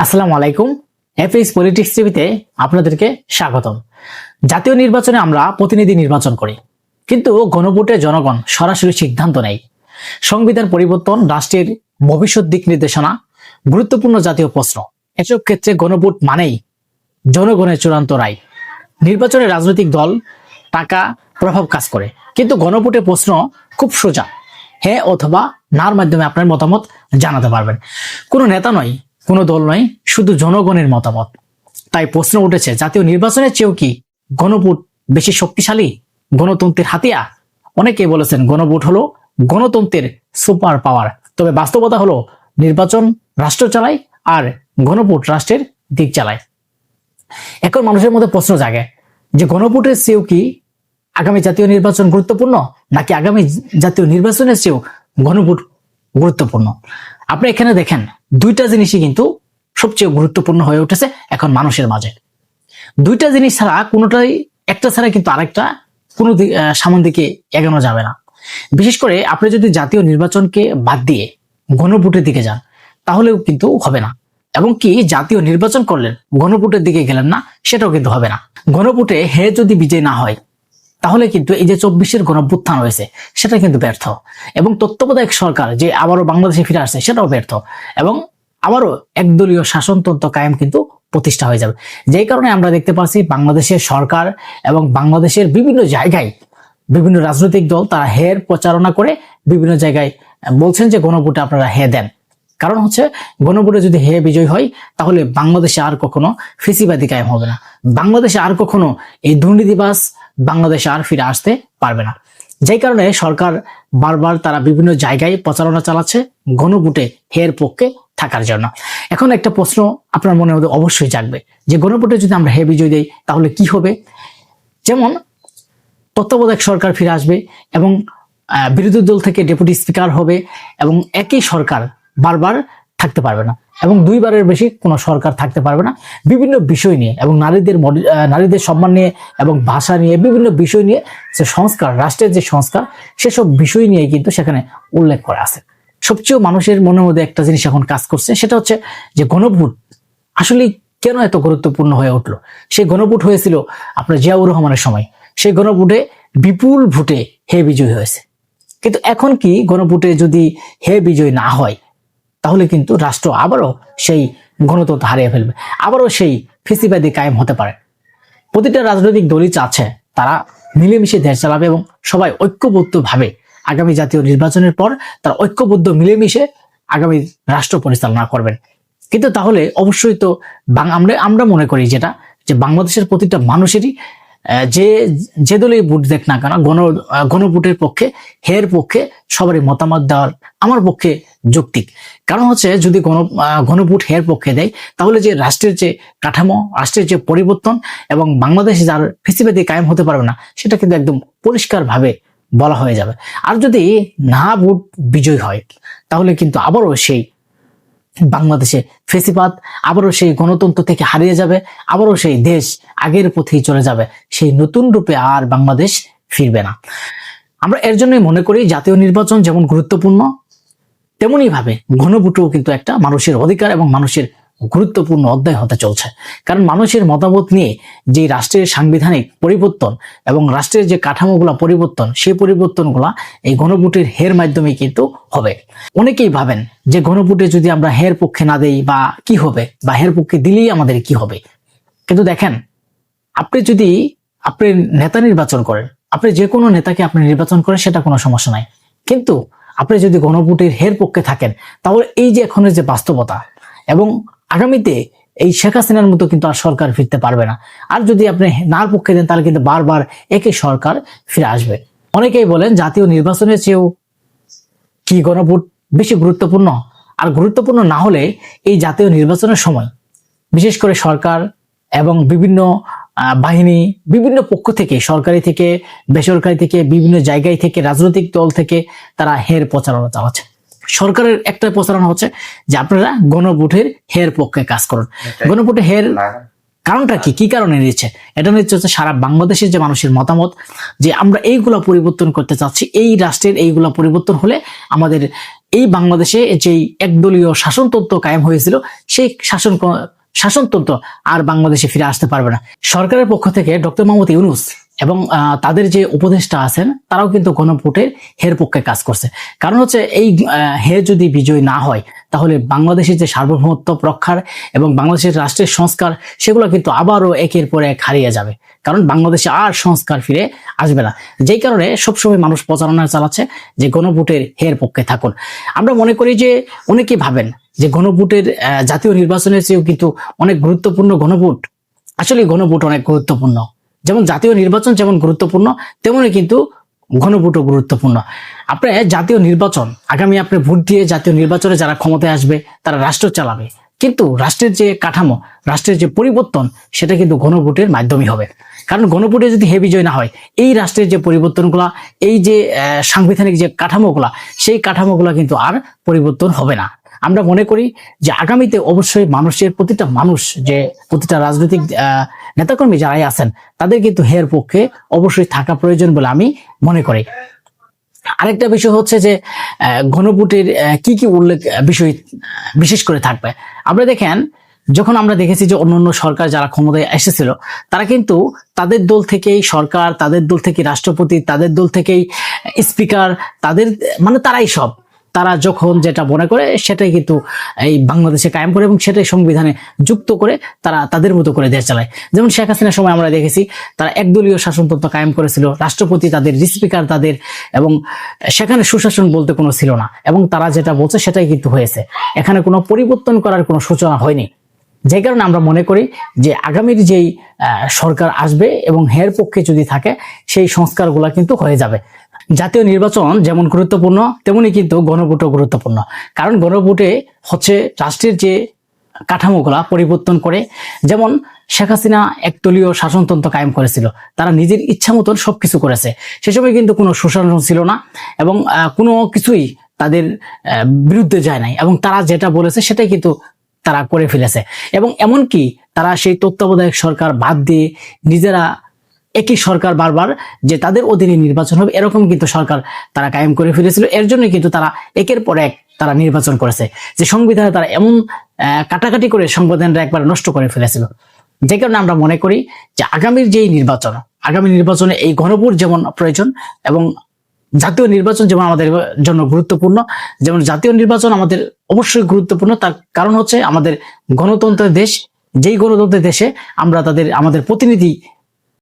আসসালামু আলাইকুম। FS politics টিভিতে আপনাদেরকে স্বাগতম। জাতীয় নির্বাচনে আমরা প্রতিনিধি নির্বাচন করি, কিন্তু গণভোটে জনগণ সরাসরি সিদ্ধান্ত নেয়। সংবিধান পরিবর্তন, রাষ্ট্রের ভবিষ্যৎ দিক নির্দেশনা, গুরুত্বপূর্ণ জাতীয় প্রশ্ন, এসব ক্ষেত্রে গণভোট মানেই জনগণের চূড়ান্ত রায়। নির্বাচনে রাজনৈতিক দল, টাকা, প্রভাব কাজ করে, কিন্তু গণভোটে প্রশ্ন খুব সোজা, হ্যাঁ অথবা নার মাধ্যমে আপনার মতামত জানাতে পারবেন। কোনো নেতা নয়, কোনো দল নয়, শুধু জনগণের মতামত। তাই প্রশ্ন উঠেছে, জাতীয় নির্বাচনের চেয়েও কি গণভোট বেশি শক্তিশালী, গণতন্ত্রের হাতিয়ার? অনেকেই বলেছেন গণভোট হলো গণতন্ত্রের সুপার পাওয়ার, তবে বাস্তবতা হলো নির্বাচন রাষ্ট্র চালায় আর গণভোট রাষ্ট্রের দিক চালায়। এখন মানুষের মধ্যে প্রশ্ন জাগে যে গণভোটের চেয়েও কি আগামী জাতীয় নির্বাচন গুরুত্বপূর্ণ, নাকি আগামী জাতীয় নির্বাচনের চেয়েও গণভোট গুরুত্বপূর্ণ? আপনি এখানে দেখেন দুইটা জিনিসই কিন্তু সবচেয়ে গুরুত্বপূর্ণ হয়ে উঠেছে এখন মানুষের মাঝে। দুইটা জিনিস ছাড়া কোনোটাই, একটা ছাড়া কিন্তু আরেকটা কোনো সামনের দিকে এগোনো যাবে না। বিশেষ করে আপনি যদি জাতীয় নির্বাচনকে বাদ দিয়ে গণভোটের দিকে যান তাহলেও কিন্তু হবে না, এবং কি জাতীয় নির্বাচন করলেন গণভোটের দিকে গেলেন না, সেটাও কিন্তু হবে না। গণভোটে হে যদি বিজয় না হয় তাহলে কিন্তু এই যে 24-এর গণঅভ্যুত্থান হয়েছে সেটা কিন্তু ব্যর্থ, এবং তত্ত্বাবধায়ক সরকার যে আবারও বাংলাদেশে ফিরে আসছে সেটাও ব্যর্থ, এবং আবারও একদলীয় শাসনতন্ত্র কায়েম কিন্তু প্রতিষ্ঠা হয়ে যাবে। যেই কারণে আমরা দেখতে পাচ্ছি বাংলাদেশের সরকার এবং বাংলাদেশের বিভিন্ন জায়গায় বিভিন্ন রাজনৈতিক দল তারা হের প্রচারণা করে বিভিন্ন জায়গায় বলছেন যে গণভোটে আপনারা হে দেন। কারণ হচ্ছে গণভোটে যদি হে বিজয় হয় তাহলে বাংলাদেশে আর কখনো ফেসিবাদী কায়েম হবে না, বাংলাদেশে আর কখনো এই দুর্নীতিবাজ বাংলাদেশে আর ফিরে আসতে পারবে না। যেই কারণে সরকার বারবার তারা বিভিন্ন জায়গায় প্রচারণা চালাচ্ছে গণভোটে হের পক্ষে থাকার জন্য। এখন একটা প্রশ্ন আপনার মনের মধ্যে অবশ্যই জাগবে যে গণভোটে যদি আমরা হে বিজয় দেই তাহলে কি হবে? যেমন তত্ত্বাবধায়ক সরকার ফিরে আসবে এবং বিরোধী দল থেকে ডেপুটি স্পিকার হবে, এবং একই সরকার বারবার থাকতে পারবে না, এবং দুইবারের বেশি কোনো সরকার থাকতে পারবে না। বিভিন্ন বিষয় নিয়ে এবং নারীদের সম্মান নিয়ে এবং ভাষা নিয়ে বিভিন্ন বিষয় নিয়ে যে সংস্কার, রাষ্ট্রের যে সংস্কার, সেসব বিষয় নিয়ে কিন্তু সেখানে উল্লেখ করা আছে। সবচেয়ে মানুষের মনের মধ্যে একটা জিনিস এখন কাজ করছে, সেটা হচ্ছে যে গণভোট আসলে কেন এত গুরুত্বপূর্ণ হয়ে উঠলো। সেই গণভোট হয়েছিল আপনার জিয়াউর রহমানের সময়, সেই গণভোটে বিপুল ভোটে হে বিজয় হয়েছে। কিন্তু এখন কি গণভোটে যদি হে বিজয় না হয় তাহলে কিন্তু রাষ্ট্র আবারও সেই গণতন্ত্র হারিয়ে ফেলবে, আবারও সেই ফেসিবাদী কায়েম হতে পারে। প্রতিটা রাজনৈতিক দলই চাচ্ছে তারা মিলেমিশে দেশ চালাবে এবং সবাই ঐক্যবদ্ধভাবে আগামী জাতীয় নির্বাচনের পর তারা ঐক্যবদ্ধ মিলেমিশে আগামী রাষ্ট্র পরিচালনা করবেন। কিন্তু তাহলে অবশ্যই তো আমরা মনে করি যেটা, যে বাংলাদেশের প্রতিটা মানুষেরই যে দলই ভোট দেখ না কেন গণভোটের পক্ষে, হের পক্ষে সবারই মতামত দেওয়ার আমার পক্ষে যৌক্তিক। কারণ হচ্ছে যদি গণভোট হের পক্ষে দেয় তাহলে যে রাষ্ট্রের যে কাঠামো, রাষ্ট্রের যে পরিবর্তন এবং বাংলাদেশে যার ফেসিবাদী কায়েম হতে পারবে না সেটা কিন্তু একদম পরিষ্কার ভাবে বলা হয়ে যাবে। আর যদি না ভোট বিজয় হয় তাহলে কিন্তু আবারও সেই বাংলাদেশে ফেসিবাদ, আবারও সেই গণতন্ত্র থেকে হারিয়ে যাবে, আবারও সেই দেশ আগের পথেই চলে যাবে, সেই নতুন রূপে আর বাংলাদেশ ফিরবে না। আমরা এর জন্যই মনে করি জাতীয় নির্বাচন যেমন গুরুত্বপূর্ণ তেমনি ভাবে গণভোটও কিন্তু একটা মানুষের অধিকার এবং মানুষের গুরুত্বপূর্ণ অধ্যায় হতে চলছে। কারণ মানুষের মতামত নিয়ে যে রাষ্ট্রের সাংবিধানিক পরিবর্তন এবং রাষ্ট্রের যে কাঠামোগুলা পরিবর্তন, সেই পরিবর্তনগুলা এই গণভোটের হের মাধ্যমে কিন্তু হবে। অনেকেই ভাবেন যে গণভোটে যদি আমরা হের পক্ষে না দেই বা কি হবে, বা হের পক্ষে দিলেই আমাদের কি হবে। কিন্তু দেখেন, আপনি যদি আপনি নেতা নির্বাচন করেন, আপনি যে কোনো নেতাকে আপনি নির্বাচন করেন সেটা কোনো সমস্যা নাই, কিন্তু আপনি যদি গণভোটের হের পক্ষে থাকেন তাহলে এই যে এখনের যে বাস্তবতা, এবং আগামীতে এই শেখ হাসিনার মতো কিন্তু আর সরকার ফিরতে পারবে না। আর যদি আপনি নার পক্ষে দেন তাহলে কিন্তু বারবার একই সরকার ফিরে আসবে। অনেকেই বলেন জাতীয় নির্বাচনের চেয়েও কি গণভোট বেশি গুরুত্বপূর্ণ? আর গুরুত্বপূর্ণ না হলে এই জাতীয় নির্বাচনের সময় বিশেষ করে সরকার এবং বিভিন্ন বাহিনী, বিভিন্ন পক্ষ থেকে, সরকারি থেকে বেসরকারি থেকে, বিভিন্ন জায়গায় থেকে, রাজনৈতিক দল থেকে তারা হের প্রচারণা চালাচ্ছে। সরকারের একটা প্রচারণা হচ্ছে যে আপনারা গণভোটের হের পক্ষে কাজ করুন। গণভোটে হের কারণটা কি কারণে নিচ্ছে? এটা নিচ্ছে হচ্ছে সারা বাংলাদেশের যে মানুষের মতামত, যে আমরা এইগুলা পরিবর্তন করতে চাচ্ছি, এই রাষ্ট্রের এইগুলা পরিবর্তন হলে আমাদের এই বাংলাদেশে যেই একদলীয় শাসনতন্ত্র কায়েম হয়েছিল সেই শাসনতন্ত্র আর বাংলাদেশে ফিরে আসতে পারবে না। সরকারের পক্ষ থেকে ডক্টর মোহাম্মদ ইউনূস এবং তাদের যে উপদেষ্টা আছেন তারাও কিন্তু গণভোটের হের পক্ষে কাজ করছে। কারণ হচ্ছে এই হে যদি বিজয় না হয় তাহলে বাংলাদেশের যে সার্বভৌমত্ব রক্ষার এবং বাংলাদেশের রাষ্ট্রের সংস্কার সেগুলো কিন্তু আবারও একের পর এক হারিয়ে যাবে, কারণ বাংলাদেশে আর সংস্কার ফিরে আসবে না। যেই কারণে সবসময় মানুষ প্রচারণা চালাচ্ছে যে গণভোটের হের পক্ষে থাকুন। আমরা মনে করি যে অনেকেই ভাবেন যে গণভোটের জাতীয় নির্বাচনের চেয়েও কিন্তু অনেক গুরুত্বপূর্ণ গণভোট। আসলে গণভোট অনেক গুরুত্বপূর্ণ, যেমন জাতীয় নির্বাচন যেমন গুরুত্বপূর্ণ তেমনই কিন্তু গণভোটও গুরুত্বপূর্ণ। আপনি জাতীয় নির্বাচন আগামী আপনি ভোট দিয়ে জাতীয় নির্বাচনে যারা ক্ষমতায় আসবে তারা রাষ্ট্র চালাবে, কিন্তু রাষ্ট্রের যে কাঠামো, রাষ্ট্রের যে পরিবর্তন সেটা কিন্তু গণভোটের মাধ্যমে হবে। কারণ গণভোটে যদি হে বিজয় না হয় এই রাষ্ট্রের যে পরিবর্তনগুলা, এই যে সাংবিধানিক যে কাঠামোগুলা, সেই কাঠামোগুলা কিন্তু আর পরিবর্তন হবে না। আমরা মনে করি যে আগামীতে অবশ্যই মানুষের প্রতিটা রাজনৈতিক নেতাকর্মী যারাই আছেন তাদের কিন্তু হের পক্ষে অবশ্যই থাকা প্রয়োজন বলে আমি মনে করি। আরেকটা বিষয় হচ্ছে যে গণভোটের কি কি উল্লেখ বিষয় বিশেষ করে থাকবে। আমরা দেখেন, যখন আমরা দেখেছি যে অন্যান্য সরকার যারা ক্ষমতায় এসেছিল তারা কিন্তু তাদের দল থেকেই সরকার, তাদের দল থেকে রাষ্ট্রপতি, তাদের দল থেকেই স্পিকার, তাদের মানে তারাই সব, তারা যখন যেটা মনে করে সেটাই কিন্তু এই বাংলাদেশে কায়েম করে এবং সেটাই সংবিধানে যুক্ত করে তারা তাদের মতো করে দেশ চালায়। যেমন শেখ হাসিনার সময় আমরা দেখেছি তারা একদলীয় শাসনতন্ত্র কায়েম করেছিল, রাষ্ট্রপতি তাদের, স্পিকার তাদের, এবং সেখানে সুশাসন বলতে কোনো ছিল না এবং তারা যেটা বলছে সেটাই কিন্তু হয়েছে। এখানে কোনো পরিবর্তন করার কোনো সূচনা হয়নি। যে কারণে আমরা মনে করি যে আগামীর যেই সরকার আসবে এবং হের পক্ষে যদি থাকে সেই সংস্কারগুলো কিন্তু হয়ে যাবে। জাতীয় নির্বাচন যেমন গুরুত্বপূর্ণ তেমনি কিন্তু গণভোটও গুরুত্বপূর্ণ, কারণ গণভোটে হচ্ছে রাষ্ট্রের যে কাঠামোগুলা পরিবর্তন করে। যেমন শেখ হাসিনা একদলীয় শাসনতন্ত্র কায়েম করেছিল, তারা নিজের ইচ্ছা মতন সবকিছু করেছে। সে সময় কিন্তু কোনো সুশাসন ছিল না এবং কোনো কিছুই তাদের বিরুদ্ধে যায় নাই এবং তারা যেটা বলেছে সেটাই কিন্তু তারা করে ফেলেছে। এবং এমনকি তারা সেই তত্ত্বাবধায়ক সরকার বাদ দিয়ে নিজেরা একই সরকার বারবার যে তাদের অধীনে নির্বাচন হবে এরকম কিন্তু সরকার তারা কায়েম করে ফেলেছিল। এর জন্য কিন্তু তারা একের পর এক তারা নির্বাচন করেছে, যে সংবিধানে তারা এমন কাটাকাটি করে সংবিধানটা একবার নষ্ট করে ফেলেছিল। যে কারণে আমরা মনে করি যে আগামীর যেই নির্বাচন, আগামী নির্বাচনে এই গণভোট যেমন প্রয়োজন এবং জাতীয় নির্বাচন যেমন আমাদের জন্য গুরুত্বপূর্ণ, যেমন জাতীয় নির্বাচন আমাদের অবশ্যই গুরুত্বপূর্ণ। তার কারণ হচ্ছে আমাদের গণতন্ত্রের দেশ, যেই গণতন্ত্রের দেশে আমরা আমাদের প্রতিনিধি